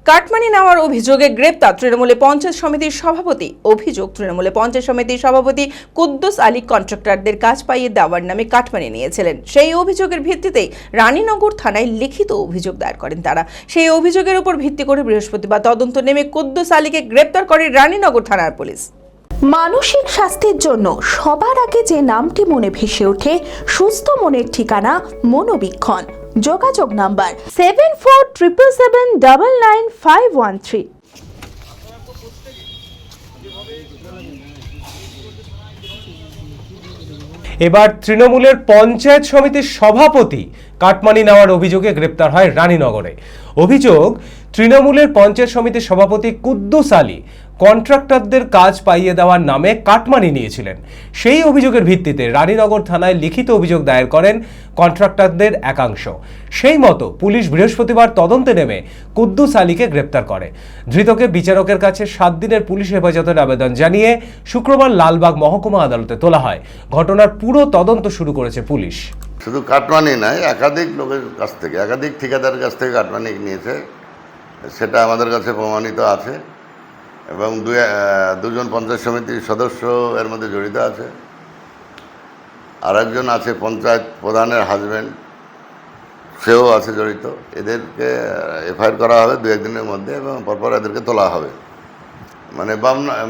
Cut money নেওয়ার অভিযোগে গ্রেপ্তার তৃণমূলে পঞ্চায়েত সমিতির সভাপতি। অভিযোগ, তৃণমূলে পঞ্চায়েত সমিতির সভাপতি কুদ্দুস আলী কন্ট্রাক্টরদের কাজ পাইয়ে দেওয়ার নামে কাটমানি নিয়েছিলেন। সেই অভিযোগের ভিত্তিতেই রানীনগর থানায় লিখিত অভিযোগ দায়ের করেন তারা। সেই অভিযোগের উপর ভিত্তি করে বৃহস্পতিবার তদন্ত নেমে কুদ্দুস আলীকে গ্রেপ্তার করে রানীনগর থানার পুলিশ। মানসিক স্বাস্থ্যের জন্য সবার আগে যে নামটি মনে ভেসে ওঠে, সুস্থ মনের ঠিকানা মনোবীক্ষণ। যোগাযোগ নাম্বার 7477799513। এবার তৃণমূলের পঞ্চায়েত সমিতির সভাপতি কাটমানি নেওয়ার অভিযোগে গ্রেপ্তার হয় রানীনগরে। অভিযোগ, তৃণমূলের পঞ্চায়েত সমিতির সভাপতি কুদ্দুস আলী কন্ট্রাক্টরদের কাজ পাইয়ে দেওয়ার নামে কাটমানি নিয়েছিলেন। সেই অভিযোগের ভিত্তিতে রানীনগর থানায় লিখিত অভিযোগ দায়ের করেন কন্ট্রাক্টরদের একাংশ। সেই মতো পুলিশ বৃহস্পতিবার তদন্তে নেমে কুদ্দুস আলীকে গ্রেপ্তার করে। ধৃতকে বিচারকের কাছে 7 দিনের পুলিশ হেফাজতের আবেদন জানিয়ে শুক্রবার লালবাগ মহকুমা আদালতে তোলা হয়। ঘটনার পুরো তদন্ত শুরু করেছে পুলিশ। শুধু কাটমানি নয়, একাধিক লোকের কাছ থেকে, একাধিক ঠিকাদারের কাছ থেকে কাটমানি নিয়েছে, সেটা আমাদের কাছে প্রমাণিত আছে। এবং দুজন পঞ্চায়েত সমিতির সদস্য এর মধ্যে জড়িত আছে। আরেকজন আছে পঞ্চায়েত প্রধানের হাজব্যান্ড, সেও আছে জড়িত। এদেরকে এফআইআর করা হবে 2-1 দিনের মধ্যে এবং পরপর এদেরকে তোলা হবে।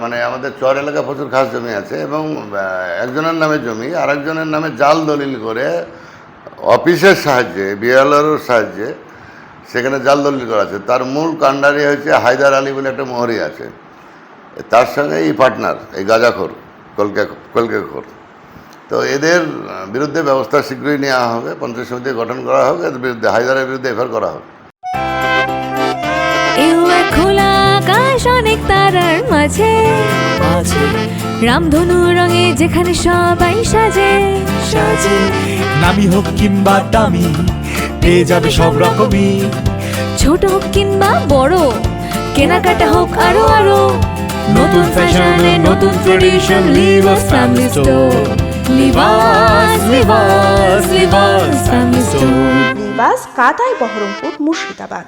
মানে আমাদের চর এলাকা প্রচুর খাস জমি আছে এবং একজনের নামে জমি আরেকজনের নামে জাল দলিল করে অফিসের সাহায্যে, বিএলআরওর সাহায্যে সেখানে জাল দলিল করা আছে। তার মূল কাণ্ডারি হচ্ছে হায়দার আলী বলে একটা মোহরি আছে, তার সঙ্গে এই পার্টনার, এই গাঁজাখোর, কলকেখোর। তো এদের বিরুদ্ধে ব্যবস্থা শীঘ্রই নেওয়া হবে, পঞ্চায়েত সমিতি গঠন করা হবে, এদের বিরুদ্ধে, হায়দারের বিরুদ্ধে এফআইআর করা হবে। অনেক তারার মাঝে রামধনু রঙে যেখানে সবাই সাজে সাজে, নামি হোক কিংবা দামি পেয়ে যাবে সব রকমই, ছোট হোক কিংবা বড়, কেনাকাটা হোক আরো আরো, নতুন ফ্যাশনে নতুন tradition, Livas family store. Livas Livas Livas family store. Livas, Katai, Berhampore, Murshidabad.